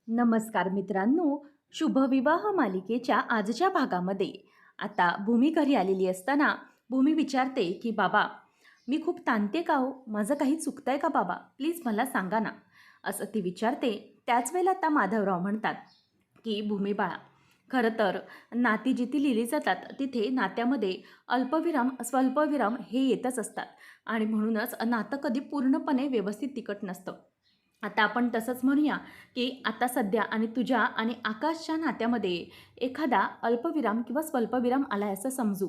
नमस्कार मित्रांनो. शुभविवाह मालिकेच्या आजच्या भागामध्ये आता भूमी घरी आलेली असताना भूमी विचारते की बाबा, मी खूप ताणते का हो? माझं काही चुकतंय का बाबा? प्लीज मला सांगा ना. असं ती विचारते. त्याच वेळेला आता माधवराव म्हणतात की भूमी बाळा, खरं तर नाती जिथे लिहिली जातात तिथे नात्यामध्ये अल्पविराम स्वल्पविराम हे येतच असतात आणि म्हणूनच नातं कधी पूर्णपणे व्यवस्थित टिकत नसतं. आता आपण तसंच म्हणूया की आता सध्या आणि तुझ्या आणि आकाशच्या नात्यामध्ये एखादा अल्पविराम किंवा स्वल्पविराम आला आहे असं समजू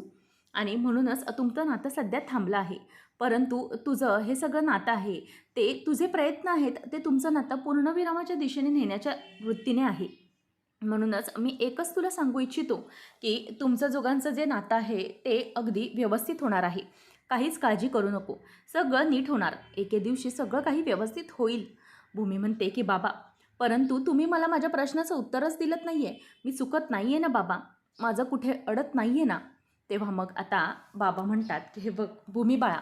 आणि म्हणूनच तुमचं नातं सध्या थांबलं आहे. परंतु तुझं हे सगळं नातं आहे ते तुझे प्रयत्न आहेत ते तुमचं नातं पूर्णविरामाच्या दिशेने नेण्याच्या वृत्तीने आहे. म्हणूनच मी एकच तुला सांगू इच्छितो की तुमचं दोघांचं जे नातं आहे ते अगदी व्यवस्थित होणार आहे. काहीच काळजी करू नको. सगळं नीट होणार. एके दिवशी सगळं काही व्यवस्थित होईल. भूमी म्हणते की बाबा, परंतु तुम्ही मला माझ्या प्रश्नाचं उत्तरच दिलत नाही आहे. मी चुकत नाही आहे ना बाबा? माझं कुठे अडत नाही आहे ना? तेव्हा मग आता बाबा म्हणतात की हे बघ भूमी बाळा,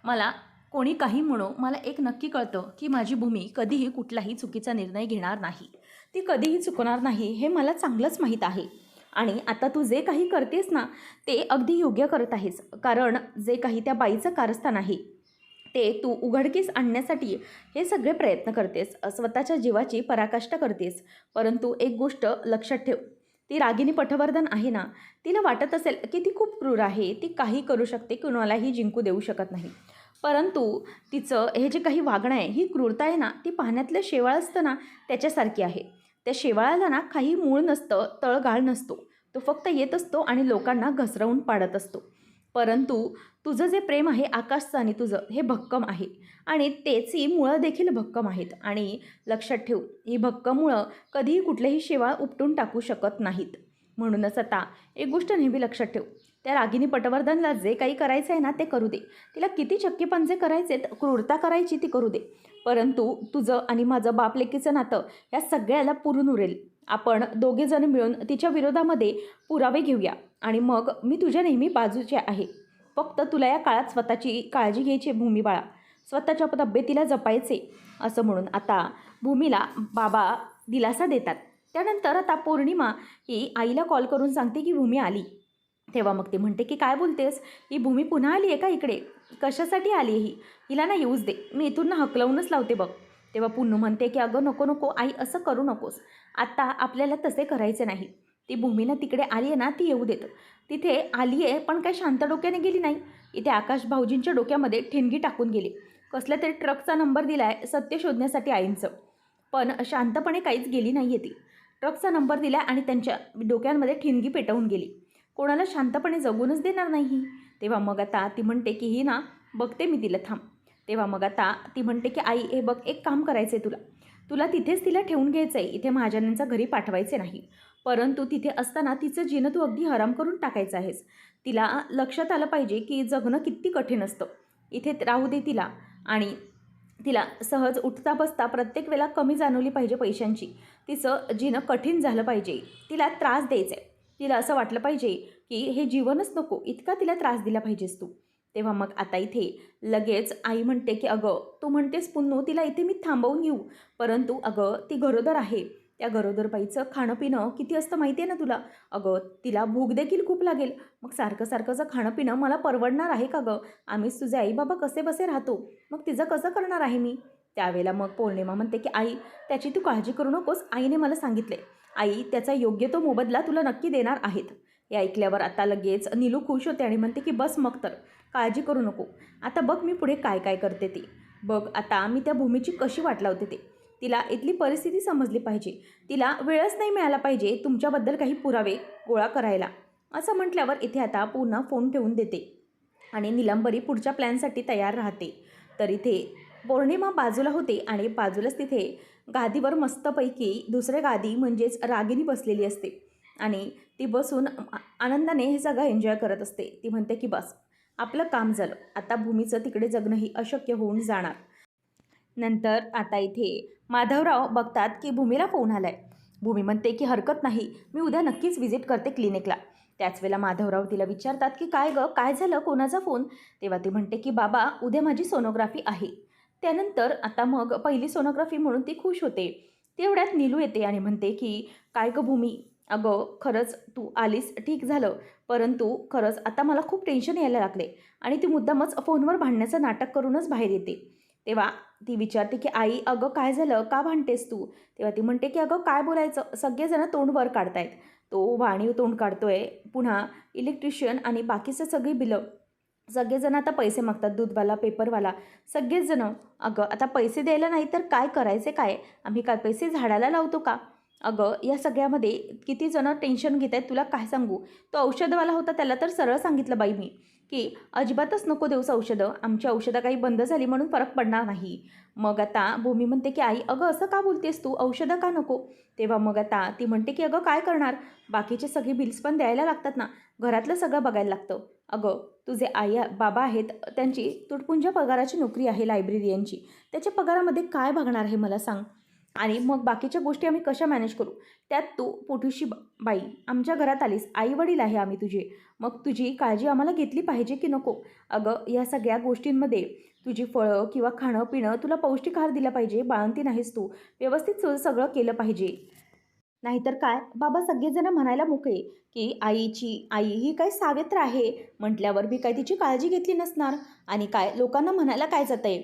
मला कोणी काही म्हणो, मला एक नक्की कळतं की माझी भूमी कधीही कुठलाही चुकीचा निर्णय घेणार नाही. ती कधीही चुकणार नाही हे मला चांगलंच माहीत आहे. आणि आता तू जे काही करतेस ना, ते अगदी योग्य करत आहेस. कारण जे काही त्या बाईचं कारस्थान आहे ते तू उघडकीस आणण्यासाठी हे सगळे प्रयत्न करतेस. स्वतःच्या जीवाची पराकाष्ठा करतेस. परंतु एक गोष्ट लक्षात ठेव, ती रागिनी पटवर्धन आहे ना, तिला वाटत असेल की ती खूप क्रूर आहे, ती काही करू शकते, कुणालाही जिंकू देऊ शकत नाही. परंतु तिचं हे जे काही वागणं आहे, ही क्रूरता आहे ना, ती पाण्यातलं शेवाळ असतं ना त्याच्यासारखी आहे. त्या शेवाळाला ना काही मूळ नसतं, तळगाळ नसतो. तो फक्त येत असतो आणि लोकांना घसरवून पाडत असतो. परंतु तुझं जे प्रेम आहे आकाशचं आणि तुझं हे भक्कम आहे आणि त्याची मुळं देखील भक्कम आहेत. आणि लक्षात ठेव, ही भक्कम मुळं कधीही कुठलेही शेवाळ उपटून टाकू शकत नाहीत. म्हणूनच आता एक गोष्ट नेहमी लक्षात ठेव, त्या रागिनी पटवर्धनला जे काही करायचं आहे ना ते करू दे. तिला किती चक्कीपंजे करायचे, क्रूरता करायची ती करू दे. परंतु तुझं आणि माझं बापलेकीचं नातं ह्या सगळ्याला पुरून उरेल. आपण दोघेजण मिळून तिच्या विरोधामध्ये पुरावे घेऊया आणि मग मी तुझ्या नेहमी बाजूचे आहे. फक्त तुला या काळात स्वतःची काळजी घ्यायची आहे भूमी बाळा. स्वतःच्या तब्येतीला जपायचे. असं म्हणून आता भूमीला बाबा दिलासा देतात. त्यानंतर आता पौर्णिमा ही आईला कॉल करून सांगते की भूमी आली. तेव्हा मग ती म्हणते की काय बोलतेस? ही भूमी पुन्हा आली आहे का इकडे? कशासाठी आली आहे ही? हिला ना येऊच दे. मी इथून ना हकलवूनच लावते बघ. तेव्हा पुन्नू म्हणते की अगं नको नको आई, असं करू नकोस. आता आपल्याला तसे करायचे नाही. ती भूमीनं तिकडे आली आहे ना, ती येऊ देत. तिथे आली आहे पण काही शांत डोक्याने गेली नाही. इथे आकाश भाऊजींच्या डोक्यामध्ये ठिणगी टाकून गेली. कसल्या तरी ट्रकचा नंबर दिला आहे सत्य शोधण्यासाठी आईंचं. पण शांतपणे काहीच गेली नाही आहे ती. ट्रकचा नंबर दिला आणि त्यांच्या डोक्यांमध्ये ठिणगी पेटवून गेली. कोणाला शांतपणे जगूनच देणार नाही ही. तेव्हा मग आता ती म्हणते की ही ना, बघते मी तिला, थांब. तेव्हा मग आता ती म्हणते की आई हे बघ, एक काम करायचं आहे तुला. तुला तिथेच तिला ठेवून घ्यायचं आहे. इथे महाजनांच्या घरी पाठवायचे नाही. परंतु तिथे असताना तिचं जीणं तू अगदी हराम करून टाकायचं आहेस. तिला लक्षात आलं पाहिजे की जगणं किती कठीण असतं. इथे राहू दे तिला आणि तिला सहज उठता बसता प्रत्येक वेळेला कमी जाणवली पाहिजे पैशांची. तिचं जीणं कठीण झालं पाहिजे. तिला त्रास द्यायचा आहे. तिला असं वाटलं पाहिजे की हे जीवनच नको, इतका तिला त्रास दिला पाहिजेस तू. तेव्हा मग आता इथे लगेच आई म्हणते की अगं तू म्हणतेस पुन्नू, तिला इथे मी थांबवून घेऊ. परंतु अगं ती गरोदर आहे. त्या गरोदर बाईचं खाणं पिणं किती असतं माहिती आहे ना तुला? अगं तिला भूक देखील खूप लागेल. मग सारखं सारखंचं खाणं पिणं मला परवडणार आहे का गं? आम्हीच तुझे आई बाबा कसे बसे राहतो. मग तिचं कसं करणार आहे मी? त्यावेळेला मग पौर्णिमा म्हणते की आई, त्याची तू काळजी करू नकोस. आईने मला सांगितले, आई त्याचा योग्य तो मोबदला तुला नक्की देणार आहेत. हे ऐकल्यावर आता लगेच नीलू खुश होते आणि म्हणते की बस मग तर, काळजी करू नको. आता बघ मी पुढे काय काय करते ते. बघ आता मी त्या भूमीची कशी वाट लावते ते. तिला इथली परिस्थिती समजली पाहिजे. तिला वेळच नाही मिळाला पाहिजे तुमच्याबद्दल काही पुरावे गोळा करायला. असं म्हटल्यावर इथे आता पुन्हा फोन ठेवून देते आणि निलंबरी पुढच्या प्लॅनसाठी तयार राहते. तर इथे पौर्णिमा बाजूला होते आणि बाजूलाच तिथे गादीवर मस्तपैकी दुसऱ्या गादी म्हणजेच रागिनी बसलेली असते आणि ती बसून आनंदाने हे सगळं एन्जॉय करत असते. ती म्हणते की बस आपलं काम झालं. आता भूमीचं तिकडे जगणंही अशक्य होऊन जाणार. नंतर आता इथे माधवराव बघतात की भूमीला फोन आला आहे. भूमी म्हणते की हरकत नाही, मी उद्या नक्कीच व्हिजिट करते क्लिनिकला. त्याच वेळेला माधवराव तिला विचारतात की काय गं, काय झालं, कोणाचा फोन? तेव्हा ती म्हणते की बाबा उद्या माझी सोनोग्राफी आहे. त्यानंतर आता मग पहिली सोनोग्राफी म्हणून ती खुश होते तेवढ्यात नीलू येते आणि म्हणते की काय गं भूमी, अगं खरंच तू आलीस ठीक झालं, परंतु खरंच आता मला खूप टेन्शन यायला लागले. आणि ती मुद्दामच फोनवर भांडण्याचं नाटक करूनच बाहेर येते. तेव्हा ती विचारते की आई अगं काय झालं, का भांडतेस तू? तेव्हा ती म्हणते की अगं काय बोलायचं, सगळेजण तोंड वर काढतायत. तो वाणीव तोंड काढतोय, पुन्हा इलेक्ट्रिशियन आणि बाकीचं सगळी बिलं सगळेजण आता पैसे मागतात, दूधवाला, पेपरवाला, सगळेच जण. अगं आता पैसे द्यायला नाही तर काय करायचे काय? आम्ही काय पैसे झाडाला लावतो का? अगं या सगळ्यामध्ये किती जण टेन्शन घेत आहेत तुला काय सांगू. तो औषधवाला होता त्याला तर सरळ सांगितलं बाई मी की अजिबातच नको देऊस औषधं, आमची औषधं काही बंद झाली म्हणून फरक पडणार नाही. मग आता भूमी म्हणते की आई अगं असं का बोलतेस तू, औषधं का नको? तेव्हा मग आता ती म्हणते की अगं काय करणार, बाकीचे सगळी बिल्स पण द्यायला लागतात ना, घरातलं सगळं बघायला लागतं. अगं तुझे आई बाबा आहेत, त्यांची तुटपुंज्या पगाराची नोकरी आहे लायब्ररियनची, त्याच्या पगारामध्ये काय बघणार आहे मला सांग. आणि मग बाकीच्या गोष्टी आम्ही कशा मॅनेज करू. त्यात तू पोटूशी बाई आमच्या घरात आलीस, आई वडील आहे आम्ही तुझे, मग तुझी काळजी आम्हाला घेतली पाहिजे की नको? अगं या सगळ्या गोष्टींमध्ये तुझी फळं किंवा खाणं पिणं, तुला पौष्टिक आहार दिला पाहिजे, बाळंती नाहीस तू, व्यवस्थित सगळं केलं पाहिजे. नाहीतर काय बाबा सगळेजण म्हणायला मोकळे की आईची आई ही काय सावित्र आहे म्हटल्यावर मी काय तिची काळजी घेतली नसणार. आणि काय लोकांना म्हणायला काय जातंय,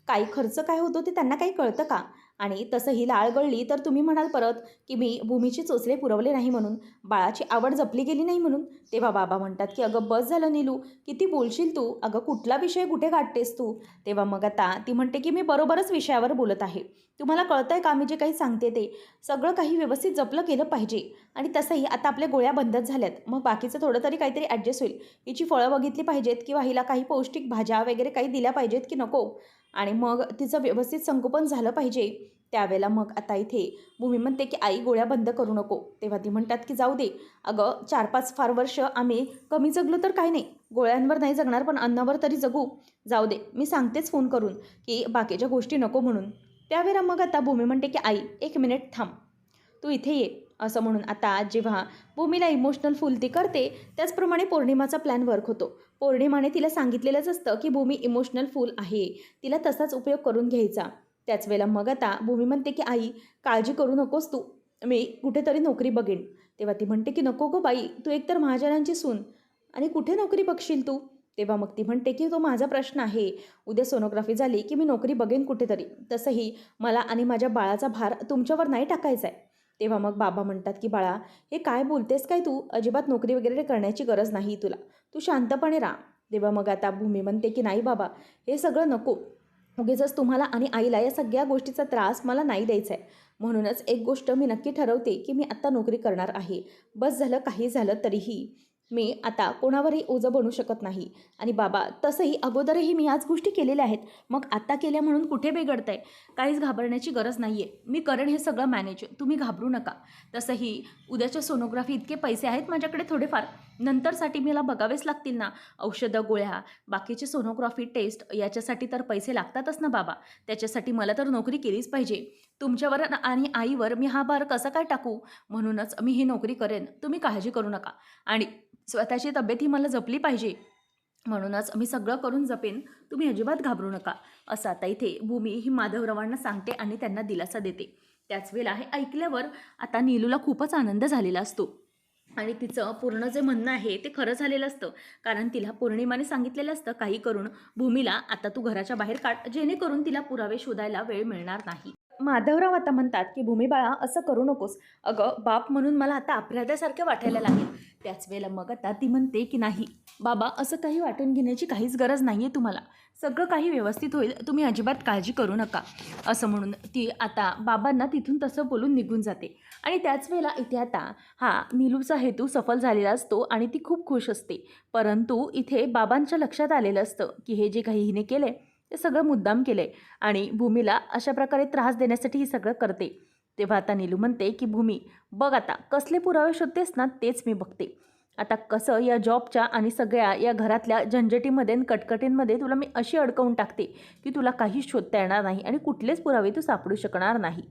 काही खर्च काय होतो ते त्यांना काही कळतं का? आणि तसं ही लाळ गळली तर तुम्ही म्हणाल परत की मी भूमीचे चोचले पुरवले नाही म्हणून, बाळाची आवड जपली गेली नाही म्हणून. तेव्हा बाबा म्हणतात की अगं बस झालं नीलू, किती बोलशील तू, अगं कुठला विषय कुठे गाठतेस तू? तेव्हा मग आता ती म्हणते की मी बरोबरच विषयावर बोलत आहे, तुम्हाला कळतंय का मी जे काही सांगते ते, सगळं काही व्यवस्थित जपलं केलं पाहिजे. आणि तसंही आता आपल्या गोळ्या बंदच झाल्यात, मग बाकीचं थोडं तरी काहीतरी ॲडजस्ट होईल. हिची फळं बघितली पाहिजेत किंवा हिला काही पौष्टिक भाज्या वगैरे काही दिल्या पाहिजेत की नको. आणि मग तिचं व्यवस्थित संगोपन झालं पाहिजे. त्यावेळेला मग आता इथे भूमी म्हणते की आई गोळ्या बंद करू नको. तेव्हा ती म्हणतात की जाऊ दे, अगं 4-5 फार वर्ष आम्ही कमी जगलो तर काही नाही, गोळ्यांवर नाही जगणार पण अन्नावर तरी जगू. जाऊ दे, मी सांगतेच फोन करून की बाकीच्या गोष्टी नको म्हणून. त्यावेळेला मग आता भूमी म्हणते की आई 1 मिनिट थांब, तू इथे ये. असं म्हणून आता जेव्हा भूमीला इमोशनल फुल ती करते, त्याचप्रमाणे पौर्णिमाचा प्लॅन वर्क होतो. पौर्णिमाने तिला सांगितलेलंच असतं की भूमी इमोशनल फुल आहे, तिला तसाच उपयोग करून घ्यायचा. त्याच वेळेला मग आता भूमी म्हणते की आई काळजी करू नकोस तू, मी कुठेतरी नोकरी बघेन. तेव्हा ती म्हणते की नको गो बाई, तू एकतर महाजनांची सून आणि कुठे नोकरी बघशील तू? तेव्हा मग ती म्हणते की तो माझा प्रश्न आहे, उद्या सोनोग्राफी झाली की मी नोकरी बघेन कुठेतरी, तसंही मला आणि माझ्या बाळाचा भार तुमच्यावर नाही टाकायचा आहे. तेव्हा मग बाबा म्हणतात की बाळा हे काय बोलतेस काय तू, अजिबात नोकरी वगैरे करण्याची गरज नाही तुला, तू शांतपणे राहा. तेव्हा मग आता भूमी म्हणते की नाही बाबा हे सगळं नको, उगीचच तुम्हाला आणि आईला या सगळ्या गोष्टीचा त्रास मला नाही द्यायचा आहे. म्हणूनच एक गोष्ट मी नक्की ठरवते की मी आत्ता नोकरी करणार आहे. बस झालं काही झालं तरीही मी आता कोणावरही ओझं बनू शकत नाही. आणि बाबा तसंही अगोदरही मी याच गोष्टी केलेल्या आहेत, मग आता केल्या म्हणून कुठे बिघडतंय? काहीच घाबरण्याची गरज नाही आहे, मी करेन हे सगळं मॅनेज, तुम्ही घाबरू नका. तसंही उद्याच्या सोनोग्राफी इतके पैसे आहेत माझ्याकडे थोडेफार, नंतरसाठी मला बघावेच लागतील ना, औषधं गोळ्या, बाकीची सोनोग्राफी टेस्ट याच्यासाठी तर पैसे लागतातच ना बाबा. त्याच्यासाठी मला तर नोकरी केलीच पाहिजे. तुमच्यावर आणि आईवर मी हा भार कसा काय टाकू? म्हणूनच मी ही नोकरी करेन, तुम्ही काळजी करू नका. आणि स्वतःची तब्येत ही मला जपली पाहिजे, म्हणूनच मी सगळं करून जपेन, तुम्ही अजिबात घाबरू नका. असं आता इथे भूमी ही माधवरावांना सांगते आणि त्यांना दिलासा देते. त्याच वेळेला हे ऐकल्यावर आता नीलूला खूपच आनंद झालेला असतो आणि तिचं पूर्ण जे म्हणणं आहे ते खरं झालेलं असतं. कारण तिला पौर्णिमाने सांगितलेलं असतं काही करून भूमीला आता तू घराच्या बाहेर काढ, जेणेकरून तिला पुरावे शोधायला वेळ मिळणार नाही. माधवराव आता म्हणतात की भूमी बाळा असं करू नकोस, अगं बाप म्हणून मला आता अपराध्यासारखं वाटायला लागेल. त्याच वेळेला मग आता ती म्हणते की नाही बाबा असं काही वाटून घेण्याची काहीच गरज नाही आहे तुम्हाला, सगळं काही व्यवस्थित होईल, तुम्ही अजिबात काळजी करू नका. असं म्हणून ती आता बाबांना तिथून तसं बोलून निघून जाते. आणि त्याच वेळेला इथे आता हा नीलूचा हेतू सफल झालेला असतो आणि ती खूप खुश असते. परंतु इथे बाबांच्या लक्षात आलेलं असतं की हे जे काही हिने केलं ते सगळं मुद्दाम केलं आहे आणि भूमीला अशा प्रकारे त्रास देण्यासाठी ही सगळं करते. तेव्हा आता नीलू म्हणते की भूमी बघ आता कसले पुरावे शोधतेस ना तेच मी बघते. आता कसं या जॉबच्या आणि सगळ्या या घरातल्या झंझटीमध्ये आणि कटकटींमध्ये तुला मी अशी अडकवून टाकते की तुला काहीच शोधता येणार नाही आणि कुठलेच पुरावे तू सापडू शकणार नाही.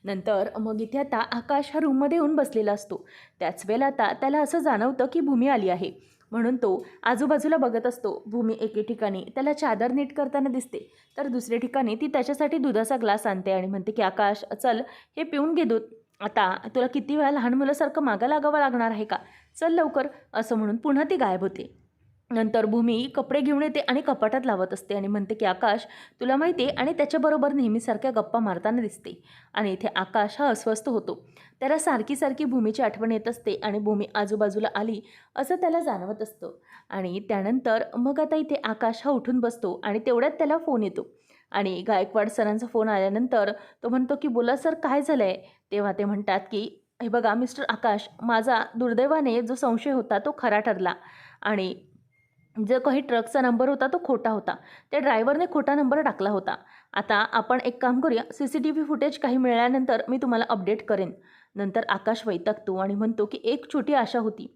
नंतर मग इथे आता आकाश हा रूममध्ये येऊन बसलेला असतो. त्याच वेळेला आता त्याला असं जाणवतं की भूमी आली आहे. म्हणून तो आजूबाजूला बघत असतो. भूमी एके ठिकाणी त्याला चादर नीट करताना दिसते, तर दुसऱ्या ठिकाणी ती त्याच्यासाठी दुधाचा ग्लास आणते आणि म्हणते की आकाश चल हे पिऊन घे दूध. आता तुला किती वेळा लहान मुलासारखं मागं लागावं लागणार आहे का, चल लवकर, असं म्हणून पुन्हा ती गायब होते. नंतर भूमी कपडे घेऊन येते आणि कपाटात लावत असते आणि म्हणते की आकाश तुला माहिती आहे, आणि त्याच्याबरोबर नेहमीसारख्या गप्पा मारताना दिसते. आणि इथे आकाश हा अस्वस्थ होतो. त्याला सारखी सारखी भूमीची आठवण येत असते आणि भूमी आजूबाजूला आली असं त्याला जाणवत असतं. आणि त्यानंतर मग आता इथे आकाश हा उठून बसतो आणि तेवढ्यात त्याला फोन येतो. आणि गायकवाड सरांचा फोन आल्यानंतर तो म्हणतो की बोला सर, काय झालं आहे. तेव्हा ते म्हणतात की हे बघा मिस्टर आकाश, माझा दुर्दैवाने जो संशय होता तो खरा ठरला, आणि जो काही ट्रकचा नंबर होता तो खोटा होता. त्या ड्रायव्हरने खोटा नंबर टाकला होता. आता आपण एक काम करूया, CCTV फुटेज काही मिळाल्यानंतर मी तुम्हाला अपडेट करेन. नंतर आकाश वैतागतो आणि म्हणतो की एक छोटी आशा होती.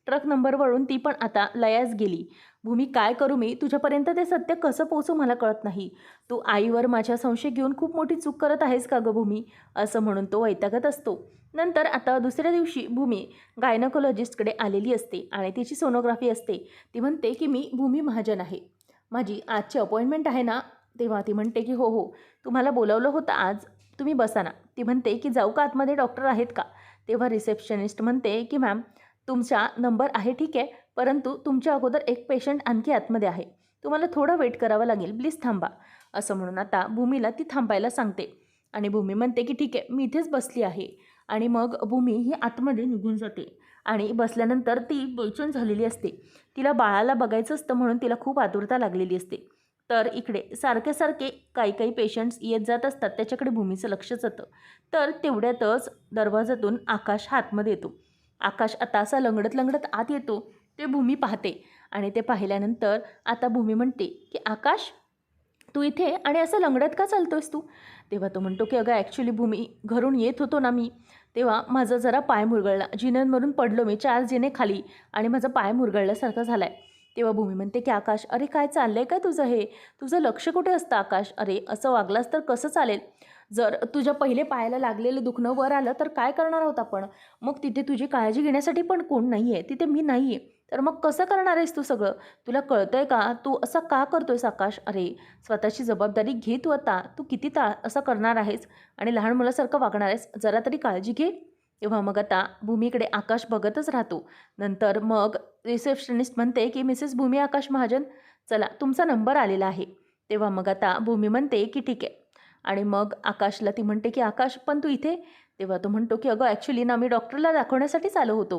ट्रक नंबरवरून ती पण आता लयास गेली. भूमी, काय करू मी, तुझ्यापर्यंत ते सत्य कसं पोहोचू मला कळत नाही. तू आईवर माझ्या संशय घेऊन खूप मोठी चूक करत आहेस का गं भूमी, असं म्हणून तो वैतागत असतो. नंतर आता दुसऱ्या दिवशी भूमी गायनकोलॉजिस्टकडे आलेली असते आणि तिची सोनोग्राफी असते. ती म्हणते की मी भूमी महाजन आहे, माझी आजची अपॉइंटमेंट आहे ना. तेव्हा ती म्हणते की हो हो, तुम्हाला बोलावलं होतं आज, तुम्ही बसा ना. ती म्हणते की जाऊ का आतमध्ये, डॉक्टर आहेत का. तेव्हा रिसेप्शनिस्ट म्हणते की मॅम तुमचा नंबर आहे ठीक आहे, परंतु तुमच्या अगोदर एक पेशंट आणखी आतमध्ये आहे, तुम्हाला थोडं वेट करावं लागेल, प्लीज थांबा, असं म्हणून आता भूमीला ती थांबायला सांगते. आणि भूमी म्हणते की ठीक आहे, मी इथेच बसली आहे. आणि मग भूमी ही आतमध्ये निघून जाते आणि बसल्यानंतर ती बेचैन झालेली असते. तिला बाळाला बघायचं असतं म्हणून तिला खूप आतुरता लागलेली असते. तर इकडे सारखे सारखे काही काही पेशंट्स येत जात असतात, त्याच्याकडे भूमीचं लक्ष जातं. तर तेवढ्यातच दरवाजातून आकाश हा आतमध्ये येतो. आकाश आता असा लंगडत लंगडत आत येतो. ते भूमी पाहते आणि ते पाहिल्यानंतर आता भूमी म्हणते की आकाश तू इथे आणि असं लंगडत का चालतोयस तू. तेव्हा तो म्हणतो की अगं ॲक्च्युली भूमी, घरून येत होतो ना मी, तेव्हा माझा जरा पाय मुरगळला, जिन्यांवरून पडलो मी 4 जिने खाली आणि माझा पाय मुरगळल्यासारखा झाला आहे. तेव्हा भूमी म्हणते की आकाश, अरे काय चाललं आहे काय तुझं, हे तुझं लक्ष कुठे असतं आकाश, अरे असं वागलास तर कसं चालेल. जर तुझ्या पहिले पायाला लागलेलं दुखणं वर आलं तर काय करणार आहोत आपण, मग तिथे तुझी काळजी घेण्यासाठी पण कोण नाही आहे, तिथे मी नाही आहे, तर मग कसं करणार आहेस तू सगळं, तुला कळतं आहे का, तू असं का करतोयस आकाश. अरे स्वतःची जबाबदारी घे तू, आता तू किती असं करणार आहेस आणि लहान मुलासारखं वागणार आहेस, जरा तरी काळजी घे. तेव्हा मग आता भूमीकडे आकाश बघतच राहतो. नंतर मग रिसेप्शनिस्ट म्हणते की मिसेस भूमी आकाश महाजन, चला तुमचा नंबर आलेला आहे. तेव्हा मग आता भूमी म्हणते की ठीक आहे. आणि मग आकाशला ती म्हणते की आकाश पण तू इथे. तेव्हा तो म्हणतो की अगं ॲक्च्युली ना मी डॉक्टरला दाखवण्यासाठीच आलो होतो,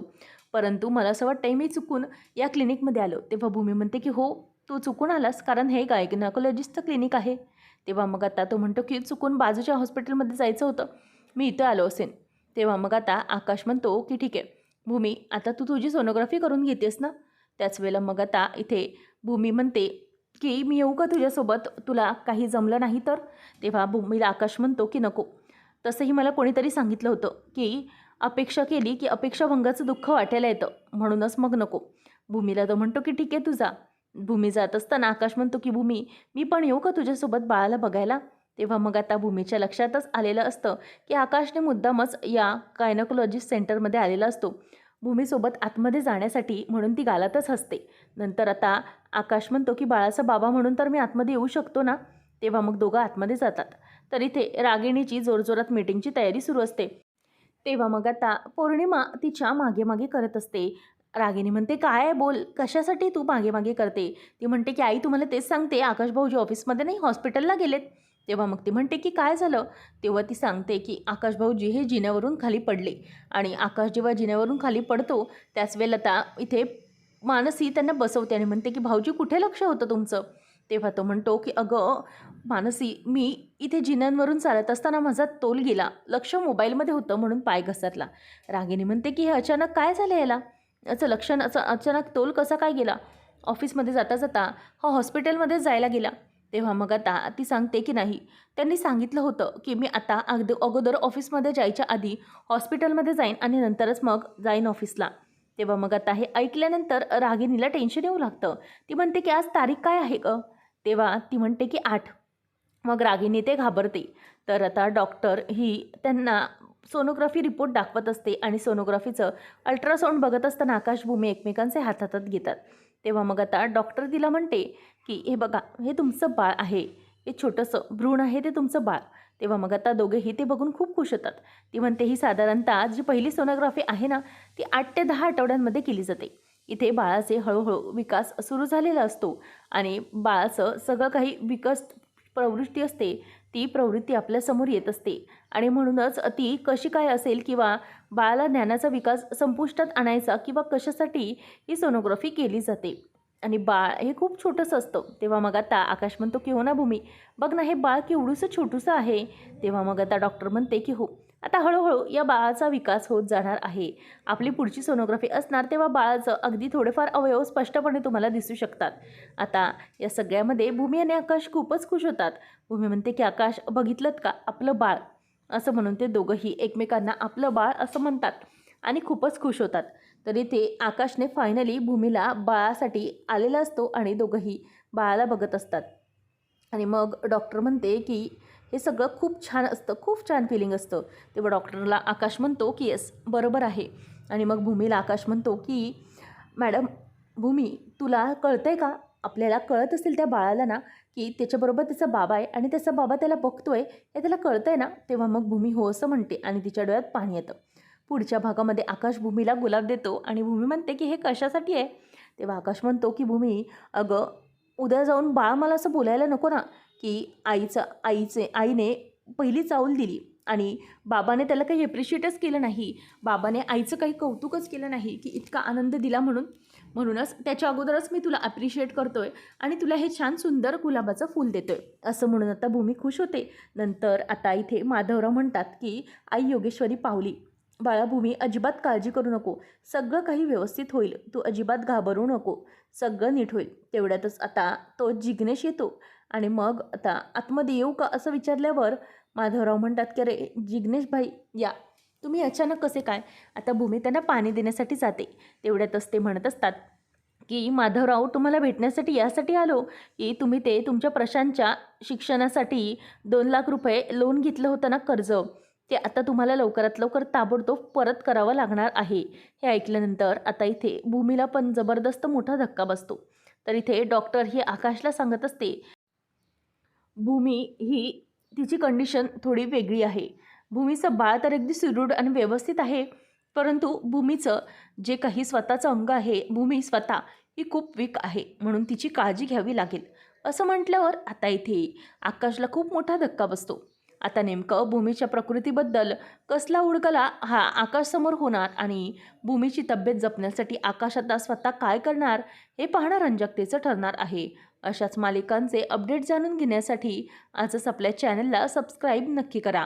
परंतु मला असं वाटतंय मी चुकून या क्लिनिकमध्ये आलो. तेव्हा भूमी म्हणते की हो तू चुकून आलास, कारण हे गायनेकोलॉजिस्टचं क्लिनिक आहे. तेव्हा मग आता तो म्हणतो की चुकून बाजूच्या हॉस्पिटलमध्ये जायचं होतं, मी इथं आलो असेन. तेव्हा मग आता आकाश म्हणतो की ठीक आहे भूमी, आता तू तुझी सोनोग्राफी करून घेतेस ना. त्याच वेळेला मग आता इथे भूमी म्हणते की मी येऊ का तुझ्यासोबत, तुला काही जमलं नाही तर. तेव्हा भूमीला आकाश म्हणतो की नको, तसंही मला कोणीतरी सांगितलं होतं की अपेक्षा केली की अपेक्षाभंगाचं दुःख वाटायला येतं, म्हणूनच मग नको. भूमीला तो म्हणतो की ठीक आहे तू जा. भूमी जात असताना आकाश म्हणतो की भूमी, मी पण येऊ का तुझ्यासोबत बाळाला बघायला. तेव्हा मग आता भूमीच्या लक्षातच आलेलं असतं की आकाशने मुद्दामच या गायनोकोलॉजिस्ट सेंटरमध्ये आलेला असतो भूमीसोबत आतमध्ये जाण्यासाठी, म्हणून ती गालातच हसते. नंतर आता आकाश म्हणतो की बाळाचा बाबा म्हणून तर मी आतमध्ये येऊ शकतो ना. तेव्हा मग दोघं आतमध्ये जातात. तर इथे रागिणीची जोरजोरात मीटिंगची तयारी सुरू असते. तेव्हा मग आता पौर्णिमा तिच्या मागे मागे करत असते. रागिणी म्हणते काय बोल, कशासाठी तू मागे मागे करते. ती म्हणते की आई तुम्हाला तेच सांगते, आकाश भाऊजी ऑफिसमध्ये नाही हॉस्पिटलला गेलेत. तेव्हा मग ती म्हणते की काय झालं. तेव्हा ती सांगते की आकाश भाऊजी हे जिन्यावरून खाली पडले, आणि आकाश जेव्हा जिन्यावरून खाली पडतो त्याच वेळेला आता इथे मानसी त्यांना बसवते आणि म्हणते की भाऊजी कुठे लक्ष होतं तुमचं. तेव्हा तो म्हणतो की अगं मानसी, मी इथे जिन्यांवरून चालत असताना माझा तोल गेला, लक्ष मोबाईलमध्ये होतं म्हणून पाय घसरला. रागिणी म्हणते की हे अचानक काय झालं याला, याचं लक्षण असं अचानक तोल कसा काय गेला. ऑफिसमध्ये जाता जाता हा हॉस्पिटलमध्येच जायला गेला. तेव्हा मग आता ती सांगते की नाही, त्यांनी सांगितलं होतं की मी आता अगोदर ऑफिसमध्ये जायच्या आधी हॉस्पिटलमध्ये जाईन आणि नंतरच मग जाईन ऑफिसला. तेव्हा मग आता हे ऐकल्यानंतर रागिणीला टेन्शन येऊ लागतं. ती म्हणते की आज तारीख काय आहे गं. तेव्हा ती म्हणते की 8. मग रागिणी ते घाबरते. तर आता डॉक्टर ही त्यांना सोनोग्राफी रिपोर्ट दाखवत असते आणि सोनोग्राफीचं अल्ट्रासाऊंड बघत असताना आकाश भूमी एकमेकांचे हात हातात घेतात. तेव्हा मग आता डॉक्टर तिला म्हणते की हे बघा, हे तुमचं बाळ आहे, हे छोटंसं भ्रूण आहे, ते तुमचं बाळ. तेव्हा मग आता दोघेही ते बघून खूप खुश होतात. ती म्हणते ही साधारणतः जी पहिली सोनोग्राफी आहे ना, ती 8 ते 10 आठवड्यांमध्ये केली जाते. इथे बाळाचे हळूहळू विकास सुरू झालेला असतो आणि बाळाचं सगळं काही प्रवृत्ती असते, ती प्रवृत्ती आपल्यासमोर येत असते आणि म्हणूनच ती कशी काय असेल किंवा बाळाला ज्ञानाचा विकास संपुष्टात आणायचा किंवा कशासाठी ही सोनोग्राफी केली जाते. आणि बाळ हे खूप छोटंसं असतं. तेव्हा मग आता आकाश म्हणतो की हो ना भूमी, बघ ना हे बाळ केवढंसं छोटूसं आहे. तेव्हा मग आता डॉक्टर म्हणते की हो, आता हळूहळू या बाळाचा विकास होत जाणार आहे. आपली पुढची सोनोग्राफी असणार तेव्हा बाळाचं अगदी थोडेफार अवयव स्पष्टपणे तुम्हाला दिसू शकतात. आता या सगळ्यामध्ये भूमी आणि आकाश खूपच खुश होतात. भूमी म्हणते की आकाश बघितलंत का आपलं बाळ, असं म्हणून ते दोघंही एकमेकांना आपलं बाळ असं म्हणतात आणि खूपच खुश होतात. तरी ते आकाशने फायनली भूमीला बाळासाठी आलेला असतो आणि दोघंही बाळाला बघत असतात. आणि मग डॉक्टर म्हणते की हे सगळं खूप छान असतं, खूप छान फिलिंग असतं. तेव्हा डॉक्टरला आकाश म्हणतो की येस बरोबर आहे. आणि मग भूमीला आकाश म्हणतो की मॅडम, भूमी तुला कळतंय का, आपल्याला कळत असेल त्या बाळाला ना की त्याच्याबरोबर त्याचा बाबा आहे आणि त्याचा बाबा त्याला बघतोय, हे त्याला कळतंय ना. तेव्हा मग भूमी हो असं म्हणते आणि तिच्या डोळ्यात पाणी येतं. पुढच्या भागामध्ये आकाश भूमीला गुलाब देतो आणि भूमी म्हणते की हे कशासाठी आहे. तेव्हा आकाश म्हणतो की भूमी, अगं उद्या जाऊन बाळ मला असं बोलायला नको ना की आईने पहिली चाऊल दिली आणि बाबाने त्याला काही ॲप्रिशिएटच केलं नाही, बाबाने आईचं काही कौतुकच केलं नाही की इतका आनंद दिला म्हणूनच त्याच्या अगोदरच मी तुला ॲप्रिशिएट करतोय आणि तुला हे छान सुंदर गुलाबाचं फूल देतोय, असं म्हणून आता भूमी खुश होते. नंतर आता इथे माधवराव म्हणतात की आई योगेश्वरी पावली, बाळा भूमी अजिबात काळजी करू नको, सगळं काही व्यवस्थित होईल, तू अजिबात घाबरू नको, सगळं नीट होईल. तेवढ्यातच आता तो जिग्नेश येतो आणि मग आता आतमध्ये येऊ का असं विचारल्यावर माधवराव म्हणतात की अरे जिग्नेश भाई या, तुम्ही अचानक कसे काय. आता भूमी त्यांना पाणी देण्यासाठी जाते. तेवढ्यातच ते म्हणत असतात की माधवराव तुम्हाला भेटण्यासाठी यासाठी आलो की तुम्ही ते तुमच्या प्रशांतच्या शिक्षणासाठी 2 लाख रुपये लोन घेतलं होतं ना, कर्ज, ते आता तुम्हाला लवकरात लवकर ताबडतोब परत करावं लागणार आहे. हे ऐकल्यानंतर आता इथे भूमीला पण जबरदस्त मोठा धक्का बसतो. तर इथे डॉक्टर ही आकाशला सांगत असते, भूमी ही तिची कंडिशन थोडी वेगळी आहे. भूमीचं बाळ तर अगदी सुदृढ आणि व्यवस्थित आहे, परंतु भूमीचं जे काही स्वतःचं अंग आहे, भूमी स्वतः ही खूप वीक आहे, म्हणून तिची काळजी घ्यावी लागेल. असं म्हटल्यावर आता इथे आकाशला खूप मोठा धक्का बसतो. आता नेमकं भूमीच्या प्रकृतीबद्दल कसला उडगला हा आकाशसमोर होणार आणि भूमीची तब्येत जपण्यासाठी आकाश आता स्वतः काय करणार हे पाहणं रंजकतेचं ठरणार आहे. अशाच मालिकांचे अपडेट जाणून घेण्यासाठी आजच आपल्या चॅनलला सबस्क्राईब नक्की करा.